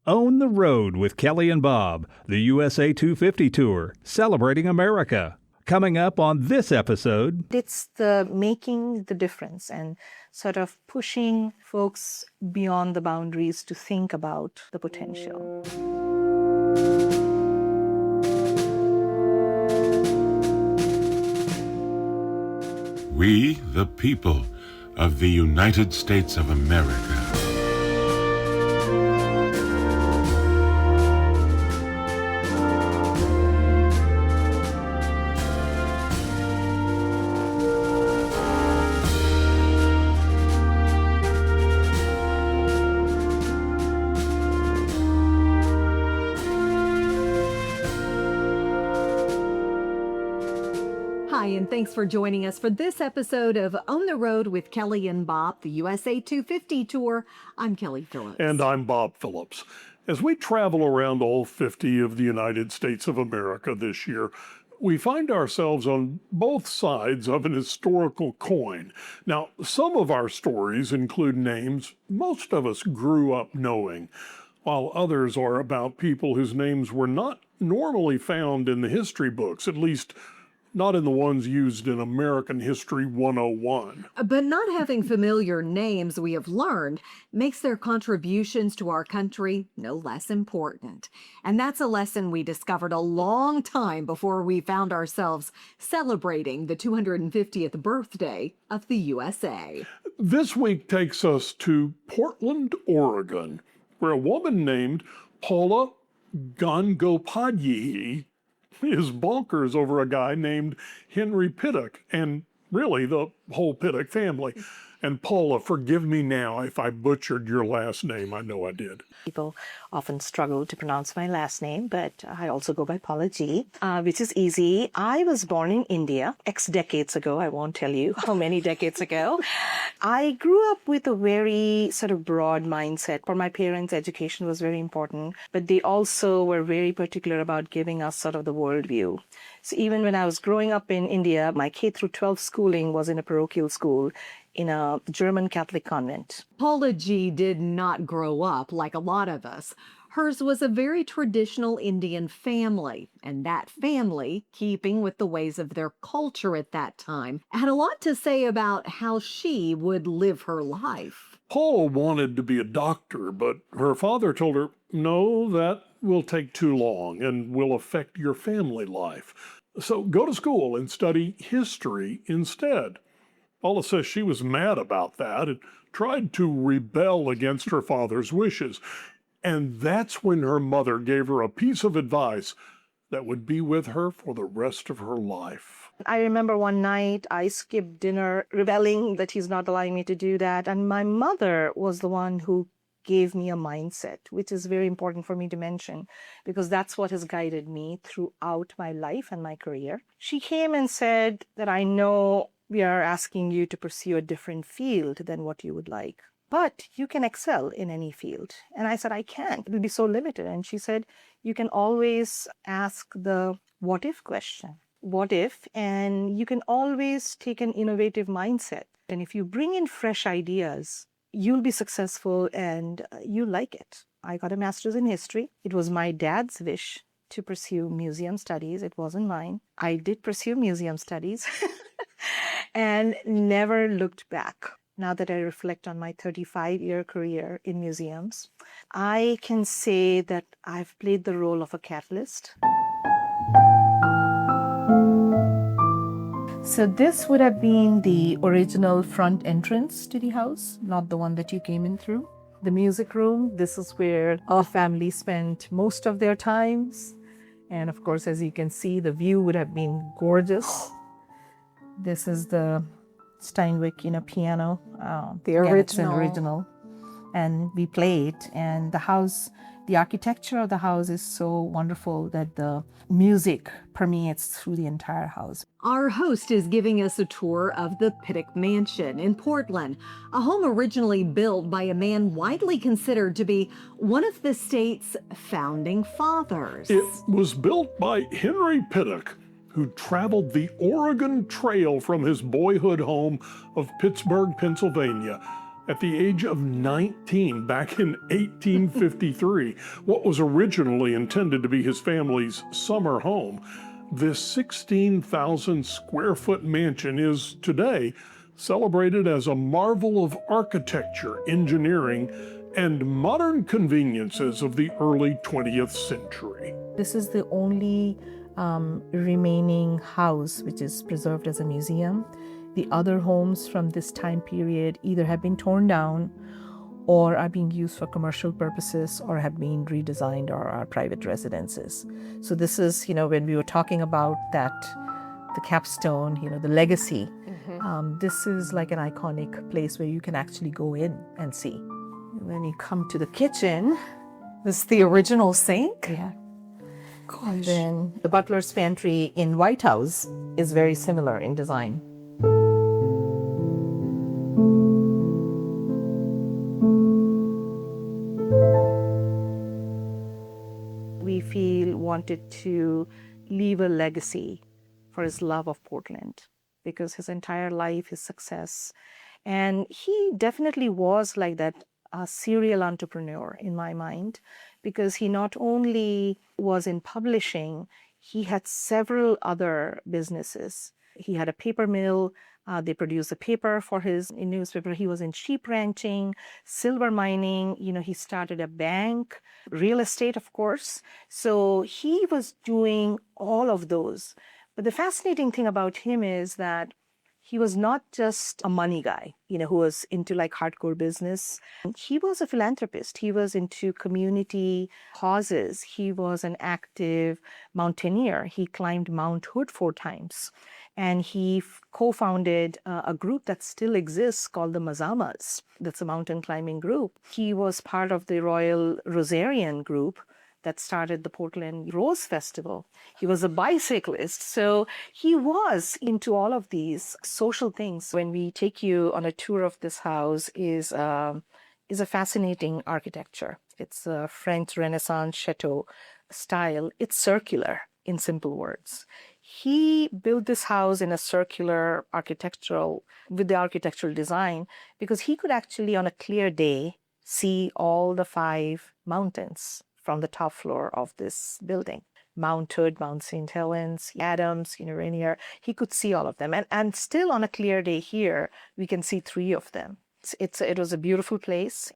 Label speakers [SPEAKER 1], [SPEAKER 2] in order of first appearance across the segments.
[SPEAKER 1] Own the Road with Kelly and Bob, the USA 250 Tour, celebrating America. Coming up on this episode,
[SPEAKER 2] it's the making the difference and sort of pushing folks beyond the boundaries to think about the potential.
[SPEAKER 3] We, the people of the United States of America.
[SPEAKER 4] Hi, and thanks for joining us for this episode of On the Road with Kelly and Bob, the USA 250 Tour. I'm Kelly Phillips.
[SPEAKER 5] And I'm Bob Phillips. As we travel around all 50 of the United States of America this year, we find ourselves on both sides of an historical coin. Now, some of our stories include names most of us grew up knowing, while others are about people whose names were not normally found in the history books, at least not in the ones used in American History 101.
[SPEAKER 4] But not having familiar names, we have learned, makes their contributions to our country no less important. And that's a lesson we discovered a long time before we found ourselves celebrating the 250th birthday of the USA.
[SPEAKER 5] This week takes us to Portland, Oregon, where a woman named Paula Gangopadhyay is bonkers over a guy named Henry Pittock, and really the whole Pittock family. And Paula, forgive me now if I butchered your last name. I know I did.
[SPEAKER 2] People often struggle to pronounce my last name, but I also go by Paula G, which is easy. I was born in India, decades ago. I won't tell you how many decades ago. I grew up with a very sort of broad mindset. For my parents, education was very important, but they also were very particular about giving us sort of the worldview. So even when I was growing up in India, my K through 12 schooling was in a parochial school in a German Catholic convent.
[SPEAKER 4] Paula G. did not grow up like a lot of us. Hers was a very traditional Indian family, and that family, keeping with the ways of their culture at that time, had a lot to say about how she would live her life.
[SPEAKER 5] Paula wanted to be a doctor, but her father told her, no, that will take too long and will affect your family life. So go to school and study history instead. Paula says she was mad about that and tried to rebel against her father's wishes. And that's when her mother gave her a piece of advice that would be with her for the rest of her life.
[SPEAKER 2] I remember one night I skipped dinner, rebelling that he's not allowing me to do that. And my mother was the one who gave me a mindset, which is very important for me to mention, because that's what has guided me throughout my life and my career. She came and said that I know we are asking you to pursue a different field than what you would like, but you can excel in any field. And I said, I can't. It will be so limited. And she said, you can always ask the what if question. What if? And you can always take an innovative mindset. And if you bring in fresh ideas, you'll be successful and you like it. I got a master's in history. It was my dad's wish to pursue museum studies. It wasn't mine. I did pursue museum studies and never looked back. Now that I reflect on my 35-year career in museums, I can say that I've played the role of a catalyst. So this would have been the original front entrance to the house, not the one that you came in through. The music room, this is where our family spent most of their times. And of course, as you can see, the view would have been gorgeous. This is the Steinway piano.
[SPEAKER 4] The
[SPEAKER 2] Again,
[SPEAKER 4] original.
[SPEAKER 2] it's an original. And we play it. And the house, the architecture of the house is so wonderful that the music permeates through the entire house.
[SPEAKER 4] Our host is giving us a tour of the Pittock Mansion in Portland, a home originally built by a man widely considered to be one of the state's founding fathers.
[SPEAKER 5] It was built by Henry Pittock, who traveled the Oregon Trail from his boyhood home of Pittsburgh, Pennsylvania, At the age of 19, back in 1853, what was originally intended to be his family's summer home, this 16,000 square foot mansion is today celebrated as a marvel of architecture, engineering, and modern conveniences of the early 20th century.
[SPEAKER 2] This is the only remaining house which is preserved as a museum. The other homes from this time period either have been torn down or are being used for commercial purposes or have been redesigned or are private residences. So this is, when we were talking about that, the capstone, the legacy, this is like an iconic place where you can actually go in and see. When you come to the kitchen,
[SPEAKER 4] This is the original sink?
[SPEAKER 2] yeah.
[SPEAKER 4] Gosh.
[SPEAKER 2] And then the butler's pantry in White House is very similar in design. We feel wanted to leave a legacy for his love of Portland because his entire life, his success, and he definitely was like that, a serial entrepreneur in my mind, because he not only was in publishing, he had several other businesses. He had a paper mill. They produced the paper for his newspaper. He was in sheep ranching, silver mining. He started a bank, real estate, of course. So he was doing all of those. But the fascinating thing about him is that he was not just a money guy, who was into like hardcore business. He was a philanthropist. He was into community causes. He was an active mountaineer. He climbed Mount Hood 4 times. And he co-founded a group that still exists called the Mazamas. That's a mountain climbing group. He was part of the Royal Rosarian group that started the Portland Rose Festival. He was a bicyclist. So he was into all of these social things. When we take you on a tour of this house is a fascinating architecture. It's a French Renaissance chateau style. It's circular, in simple words. He built this house in a circular with the architectural design because he could actually, on a clear day, see all the 5 mountains from the top floor of this building. Mount Hood, Mount St. Helens, Adams, Rainier. He could see all of them. And still on a clear day here, we can see 3 of them. It was a beautiful place.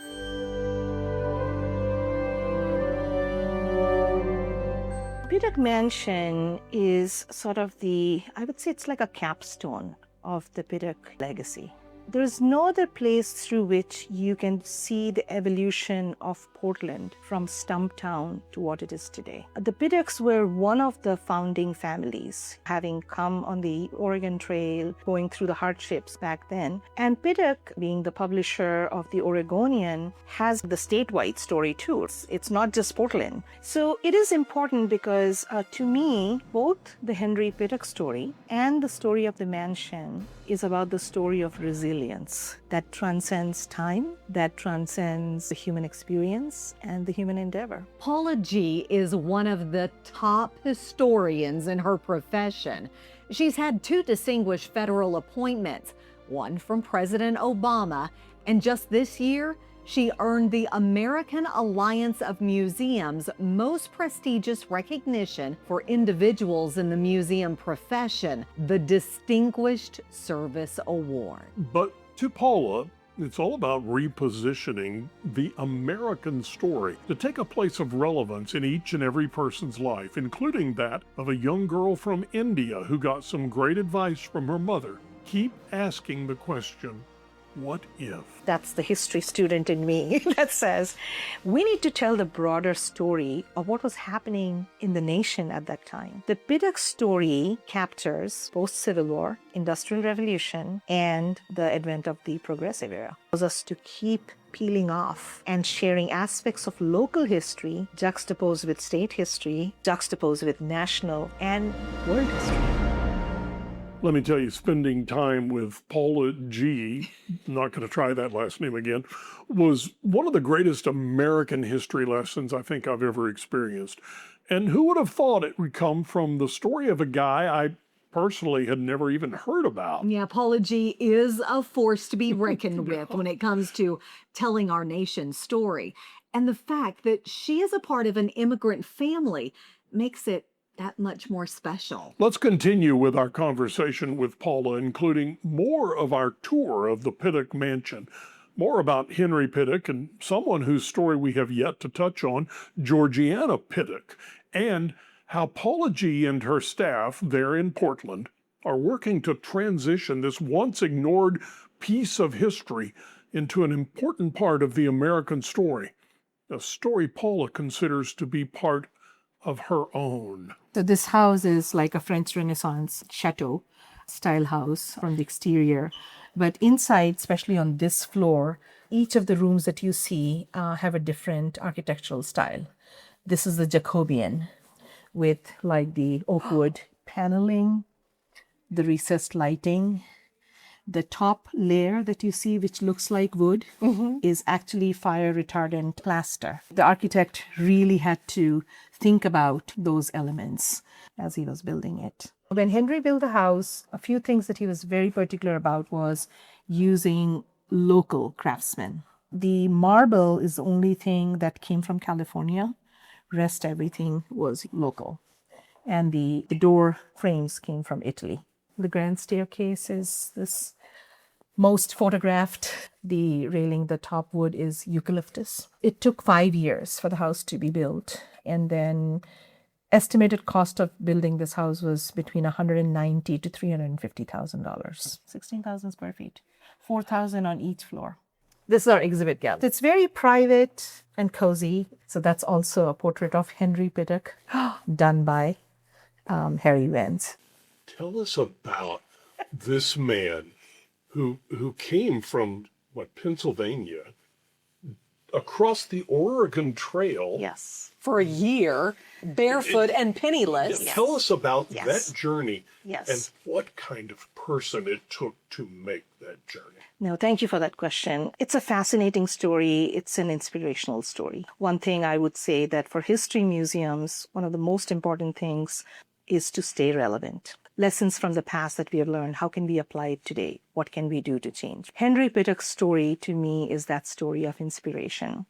[SPEAKER 2] Pittock Mansion is sort of I would say it's like a capstone of the Pittock legacy. There's no other place through which you can see the evolution of Portland from Stumptown to what it is today. The Pittocks were one of the founding families, having come on the Oregon Trail, going through the hardships back then. And Pittock, being the publisher of the Oregonian, has the statewide story too. It's not just Portland. So it is important because to me, both the Henry Pittock story and the story of the mansion is about the story of resilience that transcends time, that transcends the human experience and the human endeavor.
[SPEAKER 4] Paula G. is one of the top historians in her profession. She's had 2 distinguished federal appointments, one from President Obama, and just this year, she earned the American Alliance of Museums' most prestigious recognition for individuals in the museum profession, the Distinguished Service Award.
[SPEAKER 5] But to Paula, it's all about repositioning the American story to take a place of relevance in each and every person's life, including that of a young girl from India who got some great advice from her mother. Keep asking the question, what if?
[SPEAKER 2] That's the history student in me that says we need to tell the broader story of what was happening in the nation at that time. The Pittock story captures post-Civil War, Industrial Revolution, and the advent of the Progressive Era. It allows us to keep peeling off and sharing aspects of local history juxtaposed with state history, juxtaposed with national and world history.
[SPEAKER 5] Let me tell you, spending time with Paula G., not going to try that last name again, was one of the greatest American history lessons I think I've ever experienced. And who would have thought it would come from the story of a guy I personally had never even heard about.
[SPEAKER 4] Yeah, Paula G is a force to be reckoned with when it comes to telling our nation's story. And the fact that she is a part of an immigrant family makes it that much more special.
[SPEAKER 5] Let's continue with our conversation with Paula, including more of our tour of the Pittock Mansion, more about Henry Pittock and someone whose story we have yet to touch on, Georgiana Pittock, and how Paula G and her staff there in Portland are working to transition this once ignored piece of history into an important part of the American story, a story Paula considers to be part of her own.
[SPEAKER 2] So this house is like a French Renaissance chateau style house from the exterior. But inside, especially on this floor, each of the rooms that you see have a different architectural style. This is the Jacobean with like the oak wood paneling, the recessed lighting. The top layer that you see, which looks like wood, is actually fire retardant plaster. The architect really had to think about those elements as he was building it. When Henry built the house, a few things that he was very particular about was using local craftsmen. The marble is the only thing that came from California. Rest everything was local. And the door frames came from Italy. The grand staircase is this most photographed. The railing, the top wood is eucalyptus. It took 5 years for the house to be built. And then estimated cost of building this house was between $190,000 to $350,000. 16,000 square feet, 4,000 on each floor. This is our exhibit gallery. It's very private and cozy. So that's also a portrait of Henry Pittock done by Harry Vance.
[SPEAKER 5] Tell us about this man who came from, Pennsylvania, across the Oregon Trail.
[SPEAKER 2] Yes.
[SPEAKER 6] For a year, barefoot and penniless.
[SPEAKER 5] Tell us about
[SPEAKER 2] Yes.
[SPEAKER 5] that journey
[SPEAKER 2] Yes.
[SPEAKER 5] and what kind of person it took to make that journey.
[SPEAKER 2] No, thank you for that question. It's a fascinating story. It's an inspirational story. One thing I would say that for history museums, one of the most important things is to stay relevant. Lessons from the past that we have learned, how can we apply it today? What can we do to change? Henry Pittock's story to me is that story of inspiration.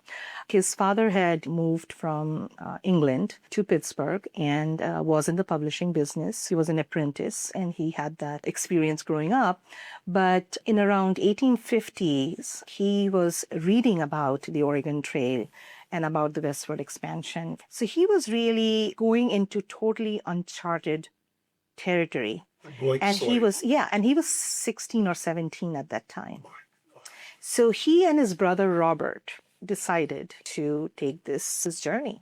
[SPEAKER 2] His father had moved from England to Pittsburgh and was in the publishing business. He was an apprentice and he had that experience growing up. But in around 1850s, he was reading about the Oregon Trail and about the westward expansion. So he was really going into totally uncharted territory. And he was 16 or 17 at that time. So he and his brother Robert decided to take this journey.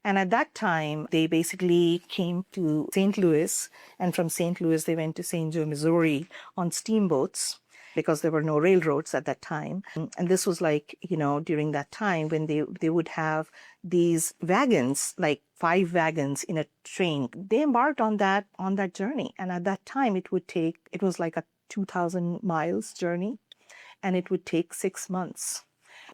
[SPEAKER 2] And at that time, they basically came to St. Louis, and from St. Louis, they went to St. Joe, Missouri on steamboats, because there were no railroads at that time. And this was like, during that time when they would have these wagons, like 5 wagons in a train. They embarked on that journey. And at that time, it was like a 2,000 miles journey, and it would take 6 months.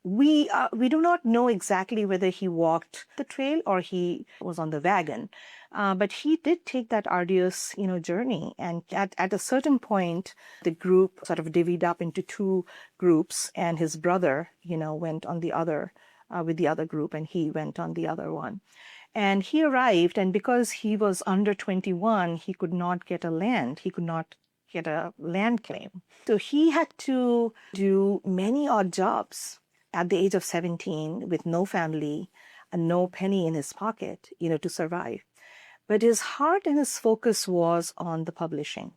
[SPEAKER 2] We do not know exactly whether he walked the trail or he was on the wagon. But he did take that arduous, journey. And at a certain point, the group sort of divvied up into 2 groups, and his brother, went on the other, with the other group, and he went on the other one. And he arrived, and because he was under 21, he could not get a land claim. So he had to do many odd jobs at the age of 17 with no family and no penny in his pocket, to survive. But his heart and his focus was on the publishing,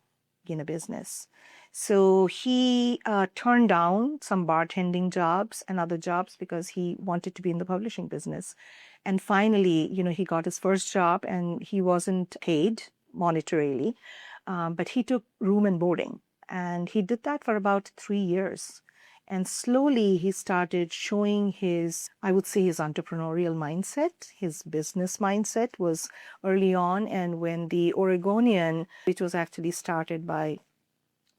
[SPEAKER 2] business. So he turned down some bartending jobs and other jobs because he wanted to be in the publishing business. And finally, he got his first job, and he wasn't paid monetarily, but he took room and boarding. And he did that for about 3 years. And slowly he started showing his entrepreneurial mindset. His business mindset was early on. And when the Oregonian, which was actually started by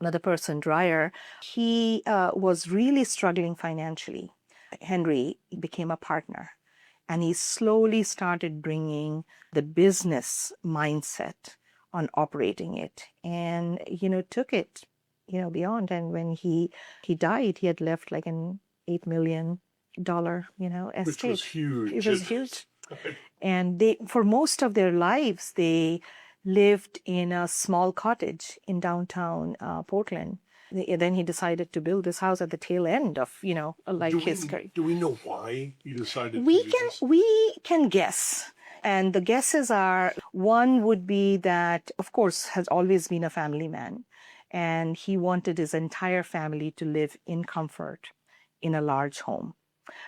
[SPEAKER 2] another person, Dreyer, he was really struggling financially. Henry became a partner, and he slowly started bringing the business mindset on operating it, and took it beyond. And when he died, he had left like an $8 million estate.
[SPEAKER 5] Which was huge.
[SPEAKER 2] It was huge. And they, for most of their lives, they lived in a small cottage in downtown Portland. Then he decided to build this house at the tail end of his career.
[SPEAKER 5] Do we know why he decided
[SPEAKER 2] We
[SPEAKER 5] to do
[SPEAKER 2] can
[SPEAKER 5] this?
[SPEAKER 2] we can guess. And the guesses are, one would be that, of course, has always been a family man, and he wanted his entire family to live in comfort in a large home.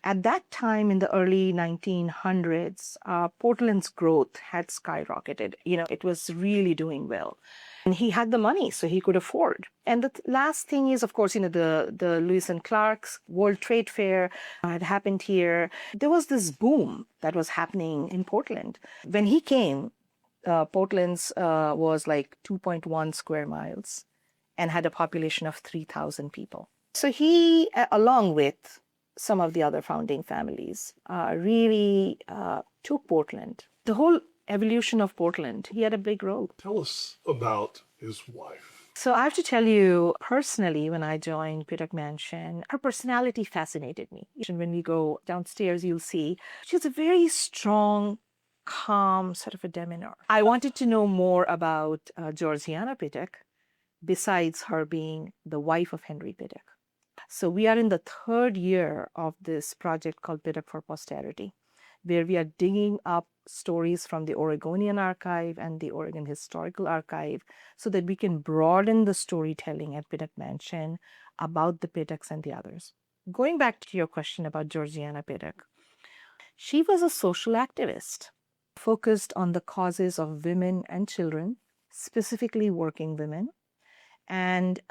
[SPEAKER 2] At that time, in the early 1900s, Portland's growth had skyrocketed. It was really doing well. And he had the money, so he could afford. And the last thing is, of course, the Lewis and Clark's World Trade Fair had happened here. There was this boom that was happening in Portland. When he came, Portland's was like 2.1 square miles and had a population of 3,000 people. So he, along with some of the other founding families, really took Portland. The whole evolution of Portland, he had a big role.
[SPEAKER 5] Tell us about his wife.
[SPEAKER 2] So I have to tell you, personally, when I joined Pittock Mansion, her personality fascinated me. When we go downstairs, you'll see she's a very strong, calm sort of a demeanor. I wanted to know more about Georgiana Pittock, besides her being the wife of Henry Pittock. So we are in the third year of this project called Pittock for Posterity, where we are digging up stories from the Oregonian Archive and the Oregon Historical Archive so that we can broaden the storytelling at Pittock Mansion about the Pittocks and the others. Going back to your question about Georgiana Pittock, she was a social activist focused on the causes of women and children, specifically working women, and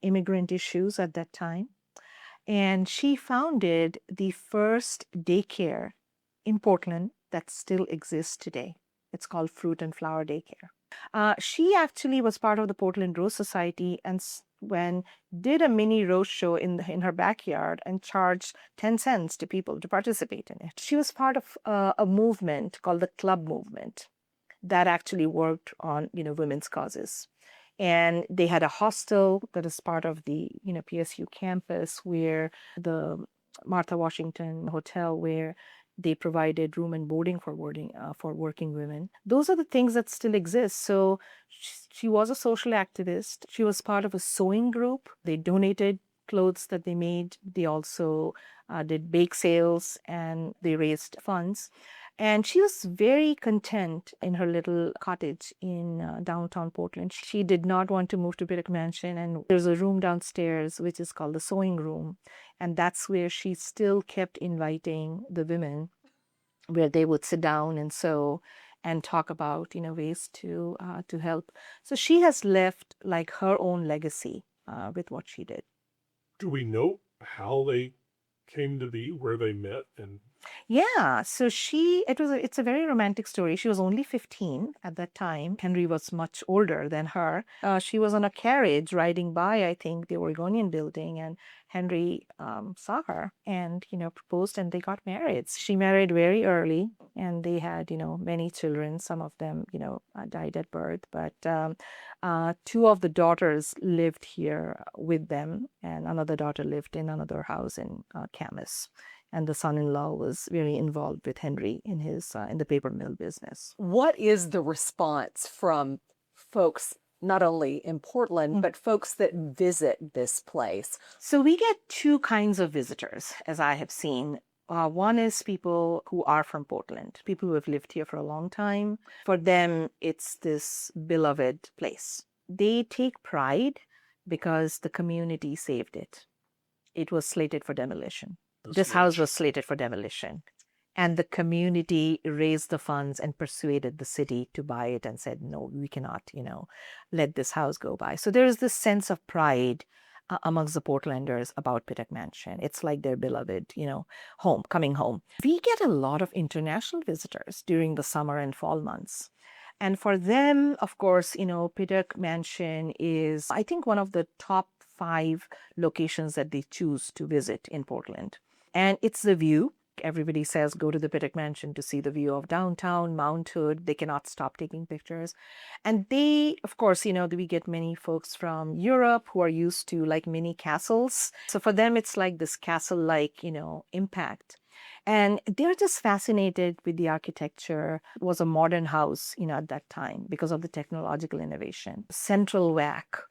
[SPEAKER 2] immigrant issues at that time. And she founded the first daycare in Portland that still exists today. It's called Fruit and Flower Daycare. She actually was part of the Portland Rose Society and did a mini rose show in her backyard and charged 10 cents to people to participate in it. She was part of a movement called the Club Movement that actually worked on women's causes. And they had a hostel that is part of the PSU campus, where the Martha Washington Hotel, where they provided room and boarding for working women. Those are the things that still exist. So she was a social activist. She was part of a sewing group. They donated clothes that they made. They also did bake sales, and they raised funds. And she was very content in her little cottage in downtown Portland. She did not want to move to Pittock Mansion, and there's a room downstairs which is called the sewing room. And that's where she still kept inviting the women, where they would sit down and sew and talk about ways to help. So she has left like her own legacy with what she did.
[SPEAKER 5] Do we know how they came to be, where they met? And
[SPEAKER 2] yeah, so it's a very romantic story. She was only 15 at that time. Henry was much older than her. She was on a carriage riding by, I think, the Oregonian building, and Henry saw her and, proposed, and they got married. She married very early, and they had, many children. Some of them, died at birth, but two of the daughters lived here with them, and another daughter lived in another house in Camas. And the son-in-law was very involved with Henry in the paper mill business.
[SPEAKER 6] What is the response from folks, not only in Portland, but folks that visit this place?
[SPEAKER 2] So we get two kinds of visitors, as I have seen. One is people who are from Portland, people who have lived here for a long time. For them, it's this beloved place. They take pride because the community saved it. It was slated for demolition. This house was slated for demolition, and the community raised the funds and persuaded the city to buy it and said, no, we cannot, let this house go by. So there is this sense of pride amongst the Portlanders about Pittock Mansion. It's like their beloved, home, coming home. We get a lot of international visitors during the summer and fall months. And for them, of course, Pittock Mansion is, I think, one of the top 5 locations that they choose to visit in Portland. And it's the view. Everybody says go to the Pittock Mansion to see the view of downtown, Mount Hood. They cannot stop taking pictures. And they, of course, we get many folks from Europe who are used to like mini castles. So for them, it's like this castle-like, impact. And they're just fascinated with the architecture. It was a modern house, at that time because of the technological innovation. Central WAC,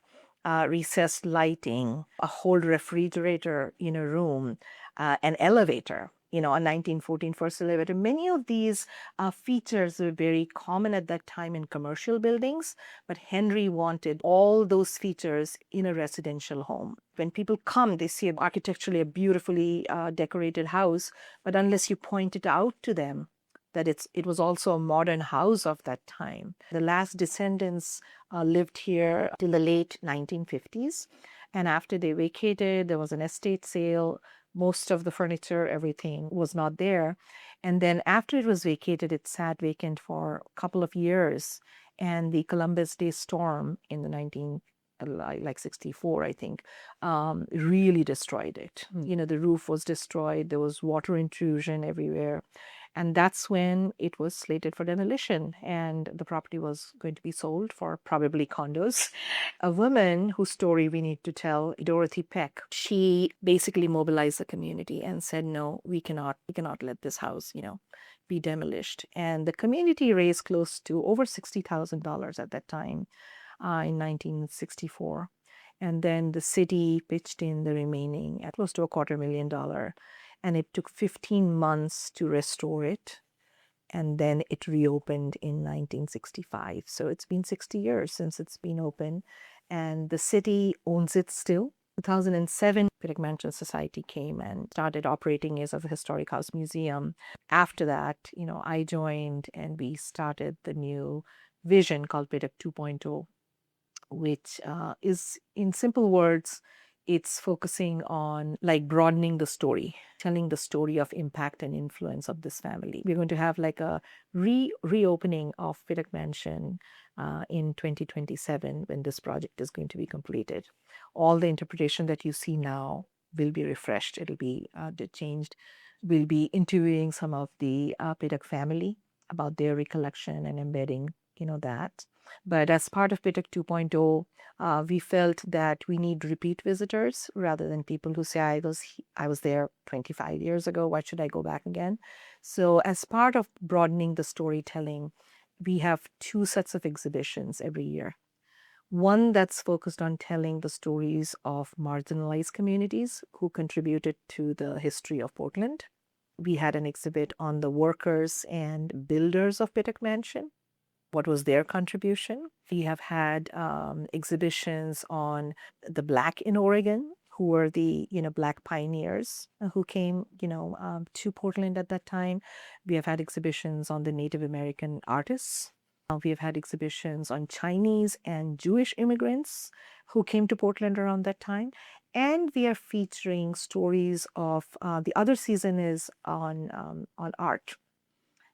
[SPEAKER 2] recessed lighting, a whole refrigerator in a room, an elevator, a 1914 first elevator. Many of these features were very common at that time in commercial buildings, but Henry wanted all those features in a residential home. When people come, they see architecturally a beautifully decorated house, but unless you point it out to them that it was also a modern house of that time. The last descendants lived here till the late 1950s, and after they vacated, there was an estate sale. Most of the furniture, everything was not there. And then after it was vacated, it sat vacant for a couple of years. And the Columbus Day storm in the 64, I think, really destroyed it. The roof was destroyed. There was water intrusion everywhere. And that's when it was slated for demolition, and the property was going to be sold for probably condos. A woman whose story we need to tell, Dorothy Peck, she basically mobilized the community and said, no, we cannot let this house, be demolished. And the community raised close to over $60,000 at that time in 1964. And then the city pitched in the remaining at close to $250,000. And it took 15 months to restore it. And then it reopened in 1965. So it's been 60 years since it's been open. And the city owns it still. 2007, Pittock Mansion Society came and started operating as a historic house museum. After that, I joined and we started the new vision called Pittock 2.0, which is, in simple words, it's focusing on like broadening the story, telling the story of impact and influence of this family. We're going to have like a reopening of Pittock Mansion in 2027 when this project is going to be completed. All the interpretation that you see now will be refreshed. It'll be changed. We'll be interviewing some of the Pittock family about their recollection and embedding, that. But as part of Pittock 2.0, we felt that we need repeat visitors rather than people who say, I was there 25 years ago, why should I go back again? So as part of broadening the storytelling, we have 2 sets of exhibitions every year. One that's focused on telling the stories of marginalized communities who contributed to the history of Portland. We had an exhibit on the workers and builders of Pittock Mansion. What was their contribution? We have had exhibitions on the Black in Oregon, who were the Black pioneers who came to Portland at that time. We have had exhibitions on the Native American artists. We have had exhibitions on Chinese and Jewish immigrants who came to Portland around that time. And we are featuring stories of the other season is on art.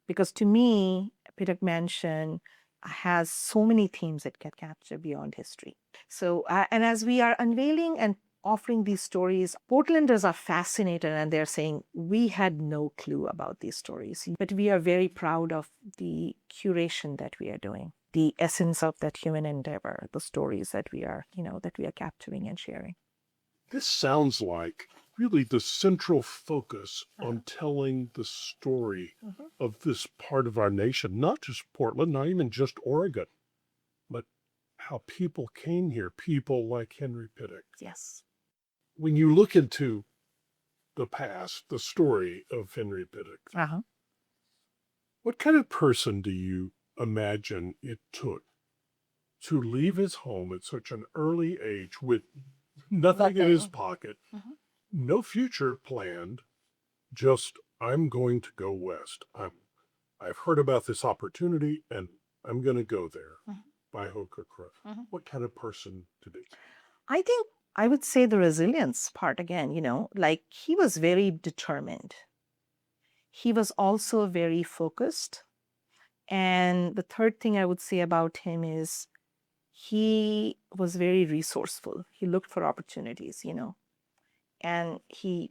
[SPEAKER 2] Because to me, Pittock Mansion has so many themes that can capture beyond history. So, and as we are unveiling and offering these stories, Portlanders are fascinated and they're saying, we had no clue about these stories. But we are very proud of the curation that we are doing, the essence of that human endeavor, the stories that we are, that we are capturing and sharing.
[SPEAKER 5] This sounds like really the central focus on telling the story of this part of our nation, not just Portland, not even just Oregon, but how people came here, people like Henry Pittock.
[SPEAKER 2] Yes.
[SPEAKER 5] When you look into the past, the story of Henry Pittock, what kind of person do you imagine it took to leave his home at such an early age with nothing in his pocket, no future planned, just I'm going to go west. I've heard about this opportunity and I'm going to go there by hook or crook. What kind of person to be?
[SPEAKER 2] I think I would say the resilience part again, like he was very determined. He was also very focused. And the third thing I would say about him is he was very resourceful. He looked for opportunities, and he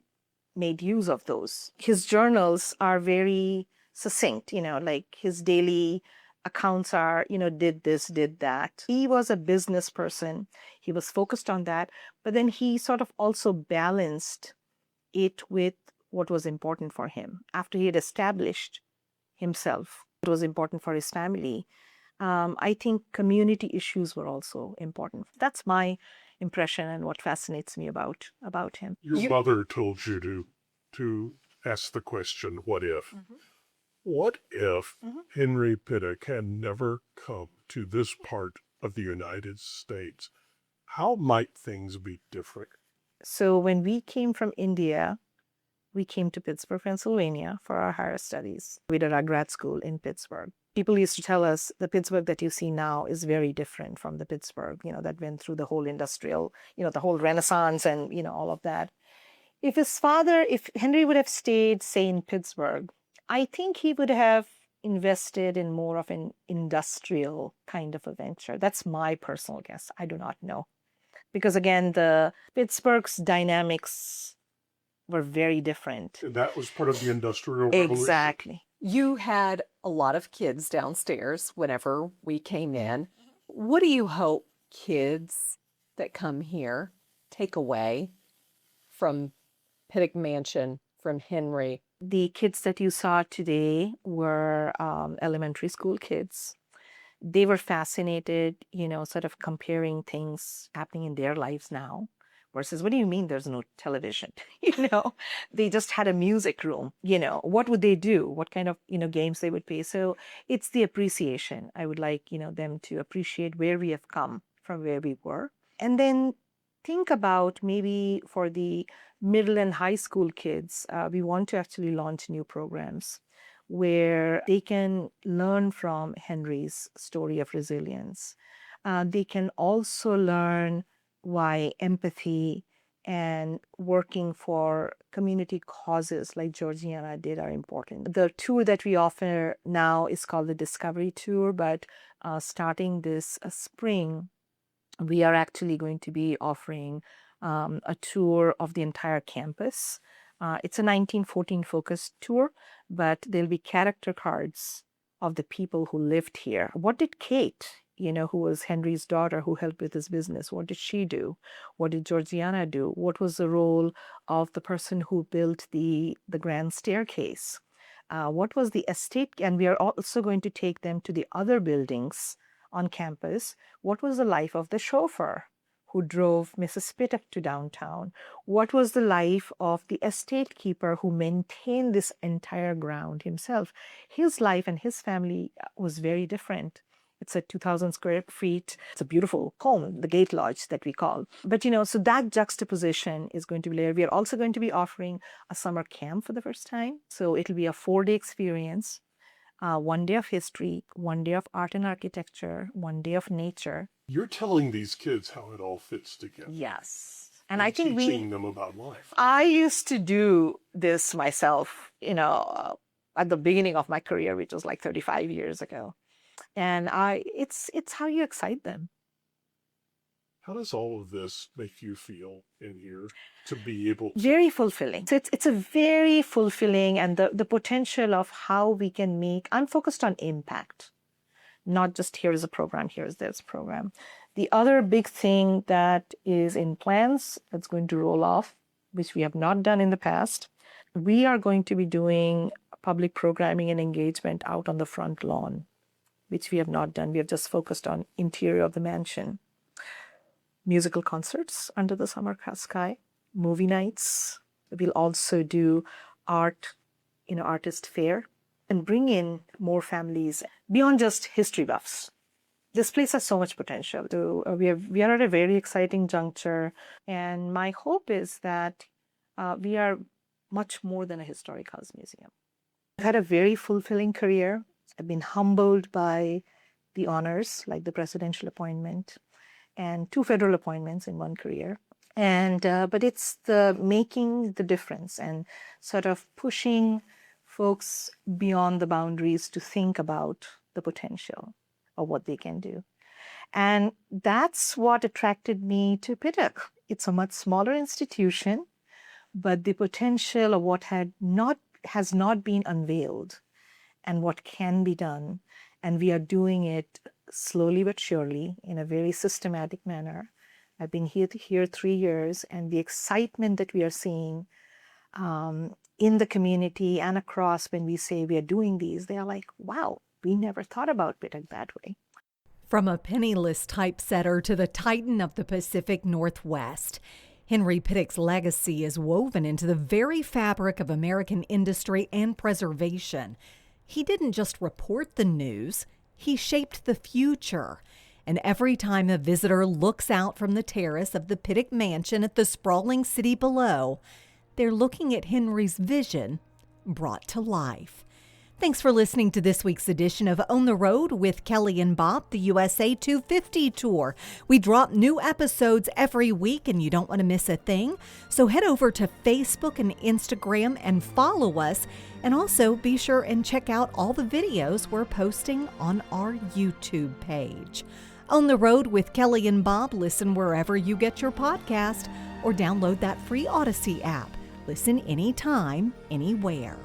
[SPEAKER 2] made use of those. His journals are very succinct, like his daily accounts are, did this, did that. He was a business person. He was focused on that, but then he sort of also balanced it with what was important for him. After he had established himself, it was important for his family. I think community issues were also important. That's my impression and what fascinates me about him.
[SPEAKER 5] Your mother told you to ask the question, what if? What if Henry Pittock had never come to this part of the United States? How might things be different?
[SPEAKER 2] So when we came from India, we came to Pittsburgh, Pennsylvania for our higher studies. We did our grad school in Pittsburgh. People used to tell us the Pittsburgh that you see now is very different from the Pittsburgh, that went through the whole industrial, the whole Renaissance and, all of that. If Henry would have stayed, say, in Pittsburgh, I think he would have invested in more of an industrial kind of a venture. That's my personal guess. I do not know. Because again, the Pittsburgh's dynamics were very different.
[SPEAKER 5] And that was part of the Industrial Revolution.
[SPEAKER 2] Exactly.
[SPEAKER 6] You had a lot of kids downstairs whenever we came in. What do you hope kids that come here take away from Pittock Mansion, from Henry?
[SPEAKER 2] The kids that you saw today were elementary school kids. They were fascinated, sort of comparing things happening in their lives now versus, what do you mean there's no television? They just had a music room. What would they do? What kind of, games they would play? So it's the appreciation. I would like, them to appreciate where we have come from where we were. And then think about maybe for the middle and high school kids, we want to actually launch new programs where they can learn from Henry's story of resilience. They can also learn why empathy and working for community causes like Georgiana did are important. The tour that we offer now is called the Discovery Tour, but starting this spring, we are actually going to be offering a tour of the entire campus. It's a 1914 focused tour, but there'll be character cards of the people who lived here. What did Kate, who was Henry's daughter who helped with his business, what did she do? What did Georgiana do? What was the role of the person who built the grand staircase? What was the estate? And we are also going to take them to the other buildings on campus. What was the life of the chauffeur who drove Mrs. Pittock to downtown? What was the life of the estate keeper who maintained this entire ground himself? His life and his family was very different. It's a 2,000 square feet. It's a beautiful home, the Gate Lodge that we call. But, so that juxtaposition is going to be there. We are also going to be offering a summer camp for the first time. So it'll be a 4-day experience. 1 day of history, 1 day of art and architecture, 1 day of nature.
[SPEAKER 5] You're telling these kids how it all fits together.
[SPEAKER 2] Yes. And I think
[SPEAKER 5] teaching them about life.
[SPEAKER 2] I used to do this myself, at the beginning of my career, which was like 35 years ago. And it's how you excite them.
[SPEAKER 5] How does all of this make you feel in here to be able to?
[SPEAKER 2] Very fulfilling. So it's a very fulfilling, and the potential of how we can make, I'm focused on impact, not just here's a program, here's this program. The other big thing that is in plans that's going to roll off, which we have not done in the past, we are going to be doing public programming and engagement out on the front lawn, which we have not done. We have just focused on interior of the mansion. Musical concerts under the summer sky, movie nights. We'll also do art, artist fair, and bring in more families beyond just history buffs. This place has so much potential. So we are at a very exciting juncture, and my hope is that we are much more than a historic house museum. I've had a very fulfilling career. I've been humbled by the honors, like the presidential appointment, and 2 federal appointments in one career. And but it's the making the difference and sort of pushing folks beyond the boundaries to think about the potential of what they can do. And that's what attracted me to Pittock. It's a much smaller institution, but the potential of what has not been unveiled and what can be done. And we are doing it slowly but surely in a very systematic manner. I've been here 3 years, and the excitement that we are seeing in the community and across when we say we are doing these, they are like, wow, we never thought about Pittock that way.
[SPEAKER 4] From a penniless typesetter to the titan of the Pacific Northwest, Henry Pittock's legacy is woven into the very fabric of American industry and preservation. He didn't just report the news, he shaped the future. And every time a visitor looks out from the terrace of the Pittock Mansion at the sprawling city below, they're looking at Henry's vision brought to life. Thanks for listening to this week's edition of On the Road with Kelly and Bob, the USA 250 Tour. We drop new episodes every week, and you don't want to miss a thing. So head over to Facebook and Instagram and follow us. And also be sure and check out all the videos we're posting on our YouTube page. On the Road with Kelly and Bob, listen wherever you get your podcast or download that free Odyssey app. Listen anytime, anywhere.